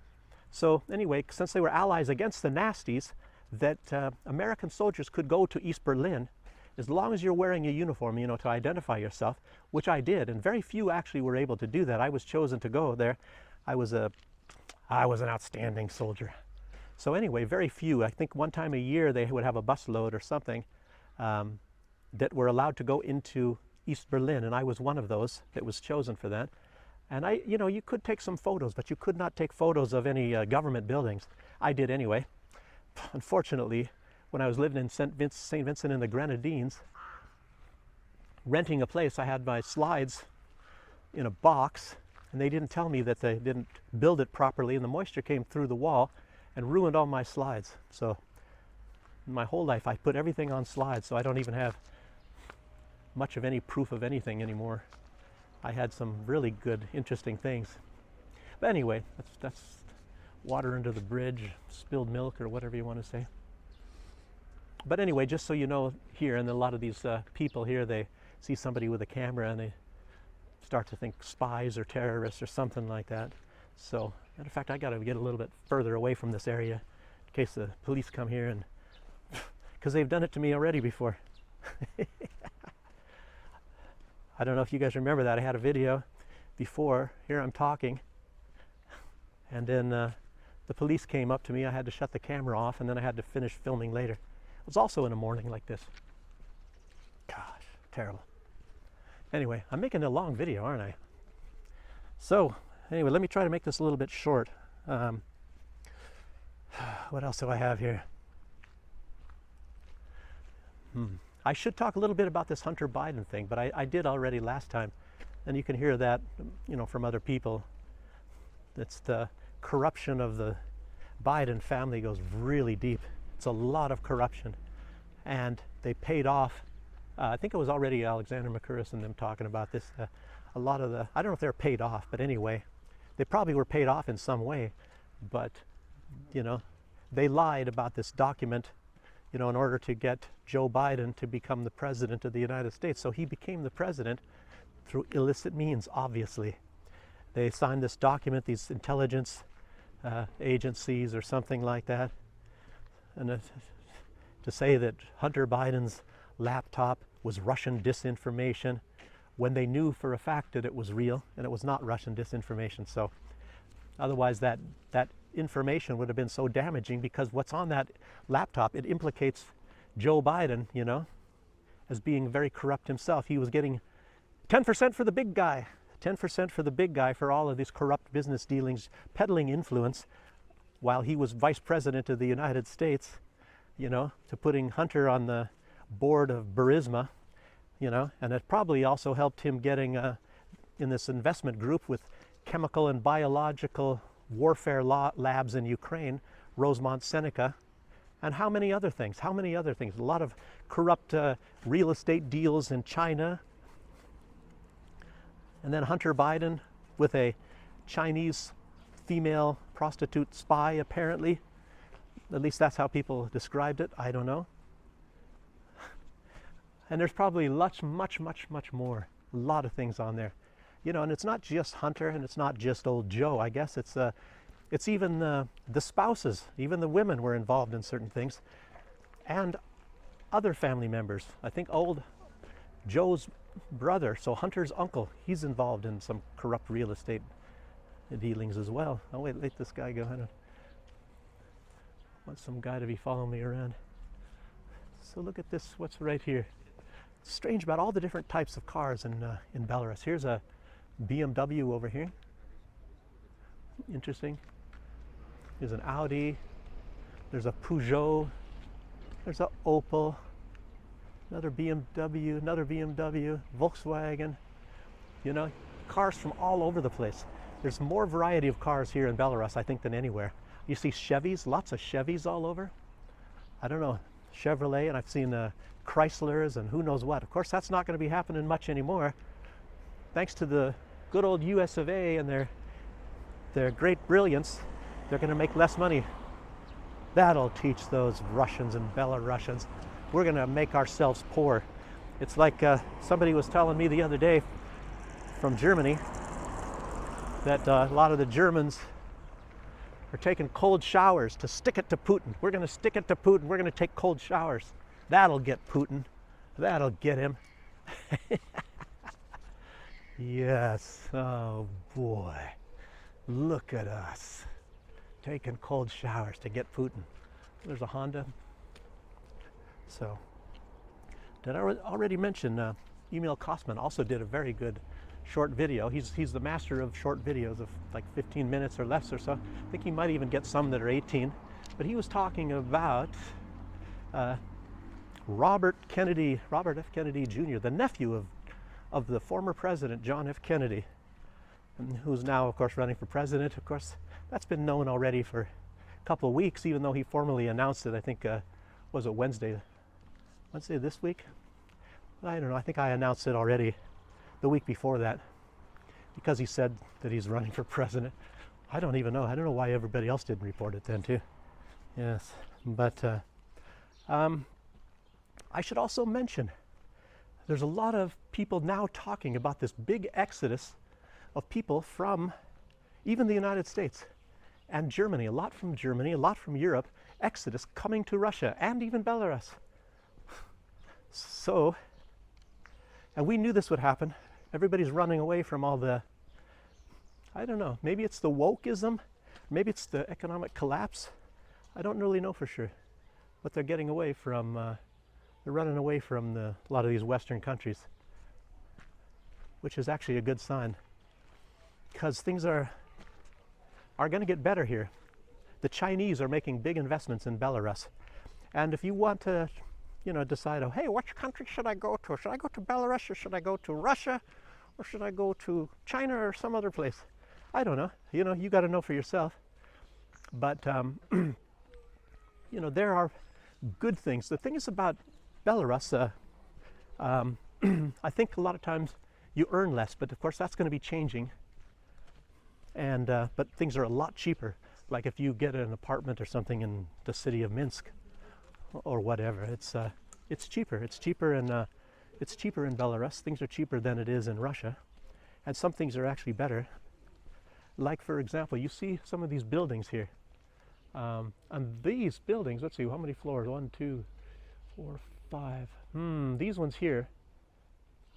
S1: so anyway, since they were allies against the nasties, that American soldiers could go to East Berlin as long as you're wearing a uniform, you know, to identify yourself, which I did, and very few actually were able to do that. I was chosen to go there. I was an outstanding soldier. So anyway, very few. I think one time a year they would have a busload or something that were allowed to go into East Berlin, and I was one of those that was chosen for that. And you know, you could take some photos, but you could not take photos of any government buildings. I did anyway. Unfortunately, when I was living in St. Vincent in the Grenadines, renting a place, I had my slides in a box, and they didn't tell me that they didn't build it properly, and the moisture came through the wall and ruined all my slides. So my whole life I put everything on slides, so I don't even have much of any proof of anything anymore. I had some really good, interesting things. But anyway, that's water under the bridge, spilled milk, or whatever you want to say. But anyway, just so you know here, and a lot of these people here, they see somebody with a camera and they start to think spies or terrorists or something like that. So, matter of fact, I got to get a little bit further away from this area in case the police come here, and because they've done it to me already before. I don't know if you guys remember that. I had a video before. Here I'm talking, and then the police came up to me. I had to shut the camera off, and then I had to finish filming later. It was also in a morning like this. Gosh, terrible. Anyway, I'm making a long video, aren't I? So, anyway, let me try to make this a little bit short. What else do I have here? I should talk a little bit about this Hunter Biden thing, but I did already last time, and you can hear that, you know, from other people. It's the corruption of the Biden family goes really deep. It's a lot of corruption, and they paid off. I think it was already Alexander McCurris and them talking about this. A lot of the, I don't know if they're paid off, but anyway, they probably were paid off in some way. But, you know, they lied about this document, you know, in order to get Joe Biden to become the president of the United States. So he became the president through illicit means, obviously. They signed this document, these intelligence agencies or something like that, and to say that Hunter Biden's laptop was Russian disinformation when they knew for a fact that it was real and it was not Russian disinformation. So otherwise that information would have been so damaging, because what's on that laptop, it implicates Joe Biden, you know, as being very corrupt himself. He was getting 10% for the big guy, 10% for the big guy for all of these corrupt business dealings, peddling influence while he was vice president of the United States, you know, to putting Hunter on the board of Burisma, you know, and it probably also helped him getting in this investment group with chemical and biological warfare labs in Ukraine, Rosemont Seneca, and how many other things, a lot of corrupt real estate deals in China. And then Hunter Biden with a Chinese female prostitute spy, apparently. At least that's how people described it. I don't know. And there's probably much more. A lot of things on there. You know, and it's not just Hunter, and it's not just old Joe. I guess it's even the spouses, even the women were involved in certain things, and other family members. I think old Joe's brother, so Hunter's uncle, he's involved in some corrupt real estate dealings as well. Oh wait, let this guy go. I don't want some guy to be following me around. So look at this, what's right here. It's strange about all the different types of cars in Belarus. Here's a BMW over here. Interesting. There's an Audi. There's a Peugeot. There's a Opel. Another BMW, Volkswagen. You know, cars from all over the place. There's more variety of cars here in Belarus, I think, than anywhere. You see Chevys, lots of Chevys all over. I don't know, Chevrolet, and I've seen Chryslers and who knows what. Of course, that's not going to be happening much anymore. Thanks to the good old US of A and their great brilliance, they're going to make less money. That'll teach those Russians and Belarusians. We're going to make ourselves poor. It's like somebody was telling me the other day from Germany that a lot of the Germans are taking cold showers to stick it to Putin. We're going to stick it to Putin. We're going to take cold showers. That'll get Putin. That'll get him. Yes. Oh boy. Look at us taking cold showers to get Putin. There's a Honda. So, did I already mention Emil Kosman also did a very good short video. He's the master of short videos of like 15 minutes or less or so. I think he might even get some that are 18. But he was talking about Robert F. Kennedy Jr., the nephew of the former president, John F. Kennedy, and who's now, of course, running for president. Of course, that's been known already for a couple of weeks, even though he formally announced it, I think, was it Wednesday this week? I don't know, I think I announced it already the week before that, because he said that he's running for president. I don't even know. I don't know why everybody else didn't report it then too. Yes, but I should also mention there's a lot of people now talking about this big exodus of people from even the United States and Germany, a lot from Germany, a lot from Europe, exodus coming to Russia and even Belarus. So, and we knew this would happen. Everybody's running away from all the, I don't know, maybe it's the wokeism, maybe it's the economic collapse. I don't really know for sure. But they're getting away from, they're running away from a lot of these Western countries, which is actually a good sign, because things are going to get better here. The Chinese are making big investments in Belarus. And if you want to, you know, decide, oh, hey, which country should I go to? Should I go to Belarus, or should I go to Russia, or should I go to China or some other place? I don't know. You know, you got to know for yourself. But, you know, there are good things. The thing is about Belarus, I think a lot of times you earn less, but of course that's going to be changing. And but things are a lot cheaper. Like if you get an apartment or something in the city of Minsk or whatever, it's cheaper. It's cheaper in Belarus. Things are cheaper than it is in Russia, and some things are actually better. Like for example, you see some of these buildings here, and these buildings. Let's see, how many floors? 1, 2, 4, 5. These ones here,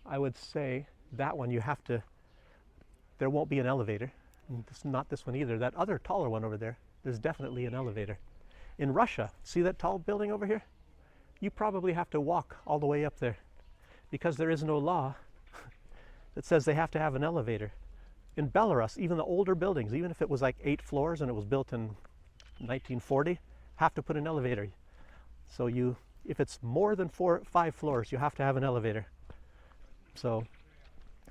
S1: I would say that one you have to. There won't be an elevator. And not this one either. That other taller one over there, there's definitely an elevator. In Russia, see that tall building over here? You probably have to walk all the way up there, because there is no law that says they have to have an elevator. In Belarus, even the older buildings, even if it was like 8 floors and it was built in 1940, have to put an elevator. So if it's more than 5 floors, you have to have an elevator. So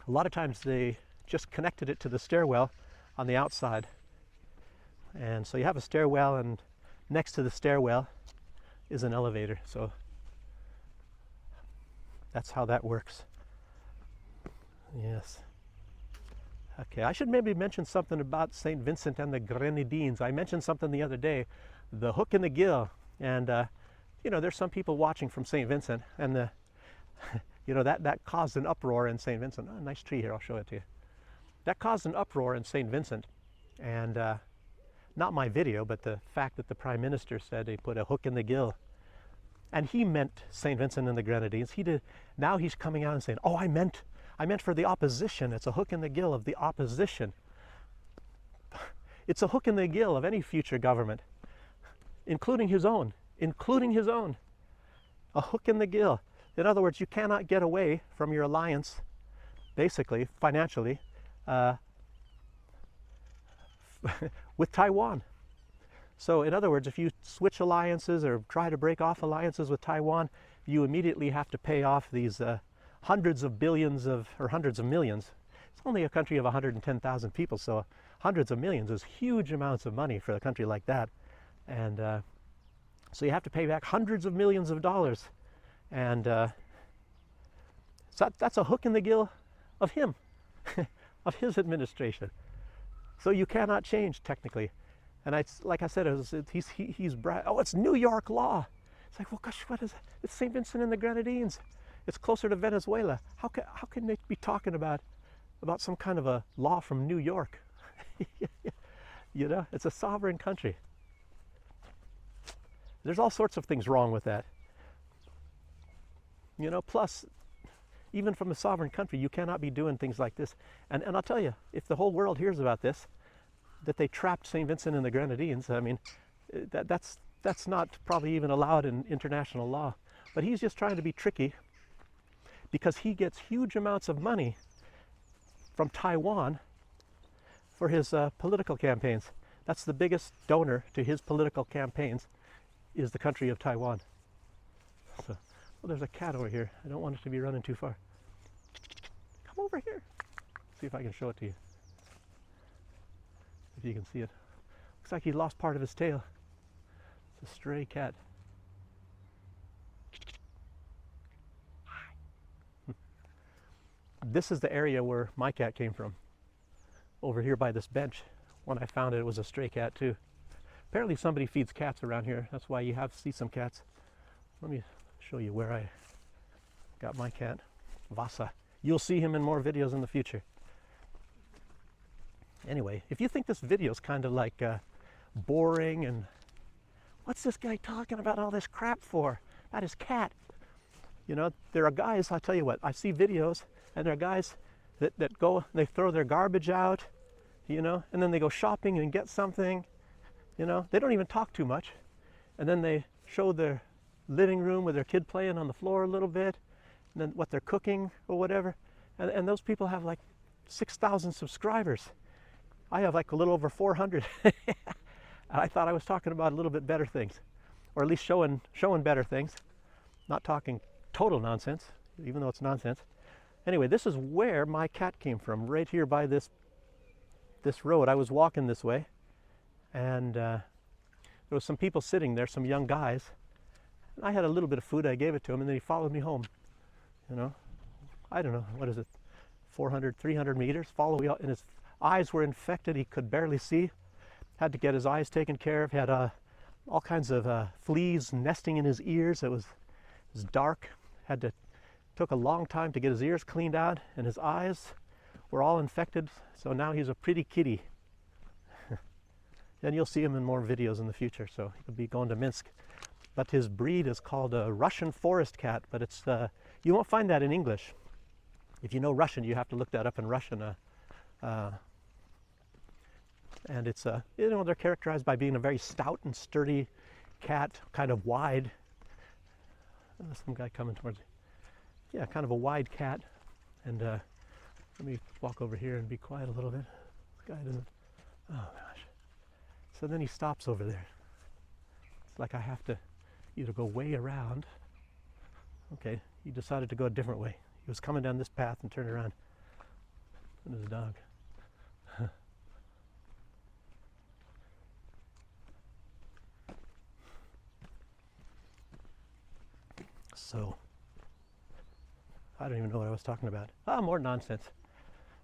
S1: a lot of times they just connected it to the stairwell on the outside. And so you have a stairwell, and next to the stairwell is an elevator. So that's how that works. Yes. Okay, I should maybe mention something about St. Vincent and the Grenadines. I mentioned something the other day, the hook in the gill. And, you know, there's some people watching from St. Vincent, and, you know, that caused an uproar in St. Vincent. Oh, nice tree here, I'll show it to you. That caused an uproar in St. Vincent, and not my video, but the fact that the Prime Minister said he put a hook in the gill. And he meant St. Vincent and the Grenadines. He did. Now he's coming out and saying, oh, I meant for the opposition. It's a hook in the gill of the opposition. It's a hook in the gill of any future government, including his own. A hook in the gill. In other words, you cannot get away from your alliance, basically, financially, with Taiwan. So in other words, if you switch alliances or try to break off alliances with Taiwan, you immediately have to pay off these hundreds of billions or hundreds of millions. It's only a country of 110,000 people, so hundreds of millions is huge amounts of money for a country like that. And so you have to pay back hundreds of millions of dollars. And so that's a hook in the gill of him, of his administration. So you cannot change technically. And like I said, it's New York law. It's like, well, gosh, what is it? It's St. Vincent and the Grenadines. It's closer to Venezuela. How can they be talking about some kind of a law from New York? You know, it's a sovereign country. There's all sorts of things wrong with that. You know, plus, even from a sovereign country, you cannot be doing things like this. And I'll tell you, if the whole world hears about this, that they trapped St. Vincent and the Grenadines, I mean, that's not probably even allowed in international law. But he's just trying to be tricky, because he gets huge amounts of money from Taiwan for his political campaigns. That's the biggest donor to his political campaigns, is the country of Taiwan. So, well, there's a cat over here. I don't want it to be running too far. Come over here. See if I can show it to you. If you can see it. Looks like he lost part of his tail. It's a stray cat. This is the area where my cat came from. Over here by this bench. When I found it, it was a stray cat too. Apparently somebody feeds cats around here. That's why you see some cats. Let me show you where I got my cat, Vasa. You'll see him in more videos in the future. Anyway, if you think this video is kind of like boring and what's this guy talking about all this crap for? About his cat. You know, there are guys, I'll tell you what, I see videos and there are guys that go, they throw their garbage out, you know, and then they go shopping and get something, you know. They don't even talk too much. And then they show their living room with their kid playing on the floor a little bit, and then what they're cooking or whatever. And those people have like 6,000 subscribers. I have like a little over 400. I thought I was talking about a little bit better things, or at least showing better things, not talking total nonsense, even though it's nonsense. Anyway, this is where my cat came from, right here by this road. I was walking this way, and there was some people sitting there, some young guys. And I had a little bit of food, I gave it to him, and then he followed me home. You know, I don't know, what is it, 400, 300 meters, follow me out, and his eyes were infected, he could barely see. Had to get his eyes taken care of, had all kinds of fleas nesting in his ears. It was dark, took a long time to get his ears cleaned out, and his eyes were all infected, so now he's a pretty kitty. And you'll see him in more videos in the future, so he'll be going to Minsk. But his breed is called a Russian forest cat, but it's you won't find that in English. If you know Russian, you have to look that up in Russian. And it's you know, they're characterized by being a very stout and sturdy cat, kind of wide. Some guy coming towards me. Yeah, kind of a wide cat. And let me walk over here and be quiet a little bit. This guy doesn't. Oh gosh. So then he stops over there. It's like I have to either go way around. Okay, he decided to go a different way. He was coming down this path and turned around. And his dog. So, I don't even know what I was talking about. More nonsense.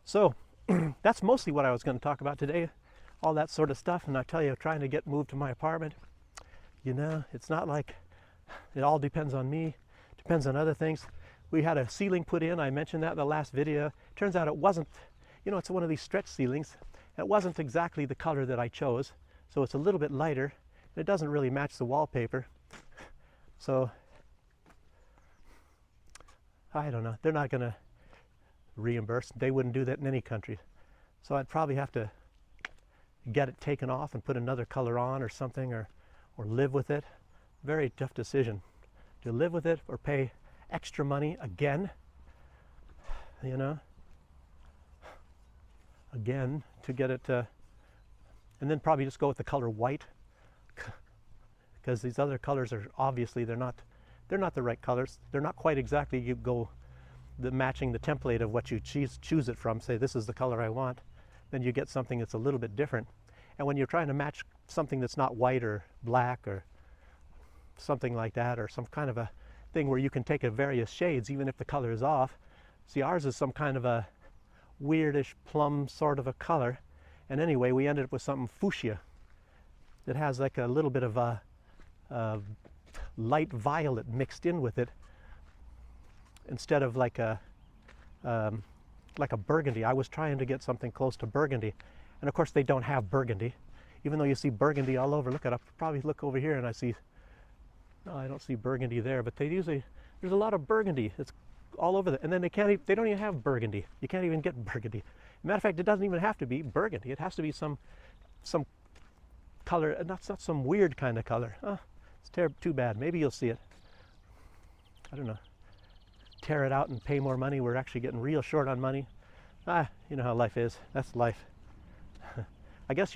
S1: So, that's mostly what I was going to talk about today. All that sort of stuff. And I tell you, trying to get moved to my apartment, you know, it's not like it all depends on me. It depends on other things. We had a ceiling put in. I mentioned that in the last video. Turns out it wasn't, you know, it's one of these stretch ceilings. It wasn't exactly the color that I chose. So it's a little bit lighter. It doesn't really match the wallpaper. So, I don't know. They're not going to reimburse. They wouldn't do that in any country. So I'd probably have to get it taken off and put another color on or something, or live with it. Very tough decision. To live with it or pay extra money again, you know, again to get it, and then probably just go with the color white, because these other colors are obviously they're not the right colors. They're not quite exactly matching the template of what you choose it from. Say, this is the color I want. Then you get something that's a little bit different. And when you're trying to match something that's not white or black or something like that, or some kind of a thing where you can take a various shades even if the color is off. See, ours is some kind of a weirdish plum sort of a color. And anyway, we ended up with something fuchsia that has like a little bit of a light violet mixed in with it, instead of like a burgundy. I was trying to get something close to burgundy, and of course they don't have burgundy, even though you see burgundy all over. Look at up, probably look over here, and I see. No, I don't see burgundy there, but there's a lot of burgundy. It's all over and then they don't even have burgundy. You can't even get burgundy. Matter of fact, it doesn't even have to be burgundy. It has to be some color, not some weird kind of color. It's too bad. Maybe you'll see it. I don't know. Tear it out and pay more money. We're actually getting real short on money. You know how life is. That's life. I guess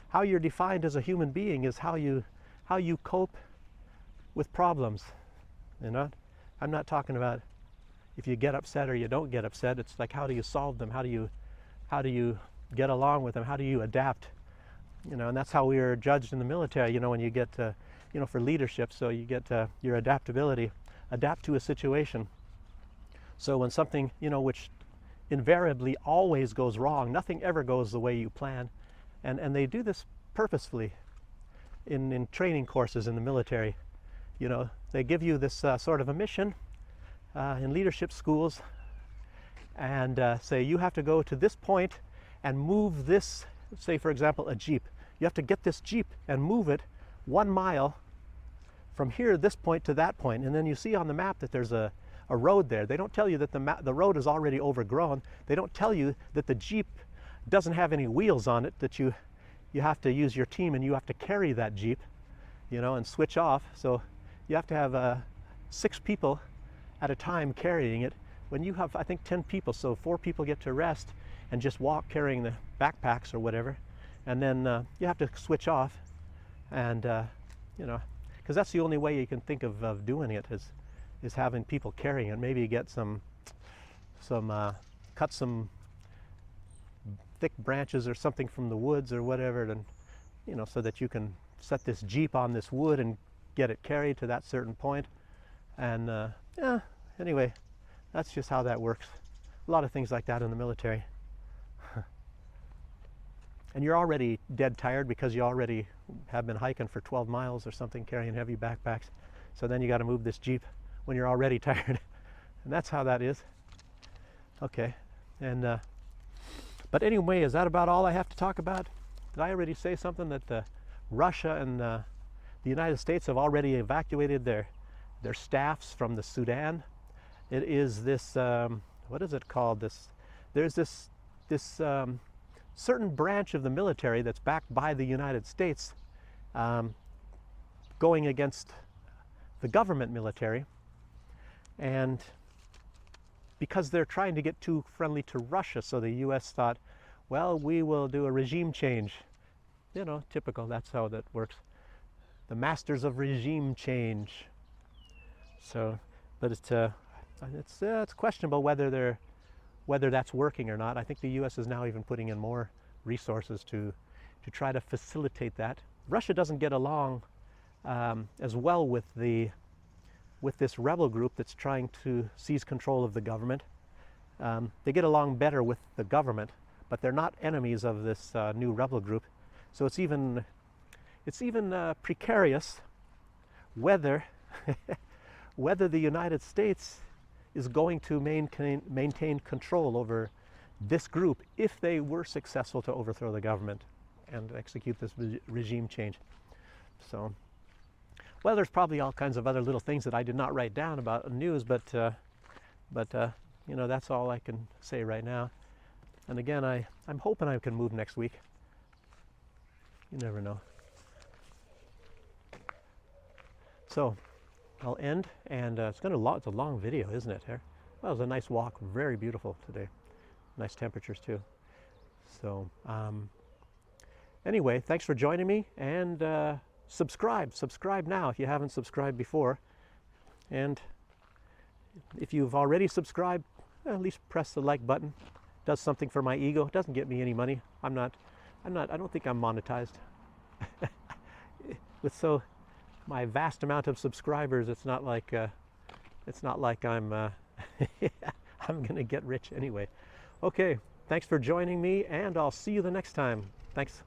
S1: how you're defined as a human being is how you cope with problems. You know, I'm not talking about if you get upset or you don't get upset. It's like, how do you solve them? How do you get along with them? How do you adapt? You know, and that's how we are judged in the military. You know, when you get you know, for leadership, so you get your adaptability, adapt to a situation. So when something, you know, which invariably always goes wrong, nothing ever goes the way you plan, and they do this purposefully in training courses in the military. You know, they give you this sort of a mission in leadership schools and say you have to go to this point and move this, say for example a Jeep. You have to get this Jeep and move it 1 mile from here, this point to that point, and then you see on the map that there's a road there. They don't tell you that the road is already overgrown. They don't tell you that the Jeep doesn't have any wheels on it, that you have to use your team and you have to carry that Jeep, you know, and switch off. So you have to have 6 people at a time carrying it. When you have, I think, 10 people, so 4 people get to rest and just walk carrying the backpacks or whatever, and then you have to switch off, and you know, because that's the only way you can think of doing it is having people carrying it. Maybe get cut some thick branches or something from the woods or whatever, and you know, so that you can set this Jeep on this wood and get it carried to that certain point. And yeah, anyway, that's just how that works. A lot of things like that in the military. And you're already dead tired because you already have been hiking for 12 miles or something, carrying heavy backpacks. So then you got to move this Jeep when you're already tired. And that's how that is. Okay. And but anyway, is that about all I have to talk about? Did I already say something that Russia and the United States have already evacuated their staffs from the Sudan? It is this, what is it called? There's this certain branch of the military that's backed by the United States going against the government military, and because they're trying to get too friendly to Russia, so the US thought, well, we will do a regime change. You know, typical, that's how that works. The masters of regime change. So, but it's questionable whether that's working or not. I think the US is now even putting in more resources to try to facilitate that. Russia doesn't get along as well with this rebel group that's trying to seize control of the government. They get along better with the government, but they're not enemies of this new rebel group. So it's even precarious whether whether the United States is going to maintain control over this group if they were successful to overthrow the government and execute this regime change. So, well, there's probably all kinds of other little things that I did not write down about news, but you know, that's all I can say right now. And again, I'm hoping I can move next week. You never know. So I'll end, and it's a long video, isn't it? Well, it was a nice walk, very beautiful today. Nice temperatures too. So anyway, thanks for joining me, and subscribe now if you haven't subscribed before. And if you've already subscribed, at least press the like button. It does something for my ego. It doesn't get me any money. I don't think I'm monetized. With my vast amount of subscribers, it's not like I'm I'm gonna get rich anyway. Okay, thanks for joining me, and I'll see you the next time. Thanks.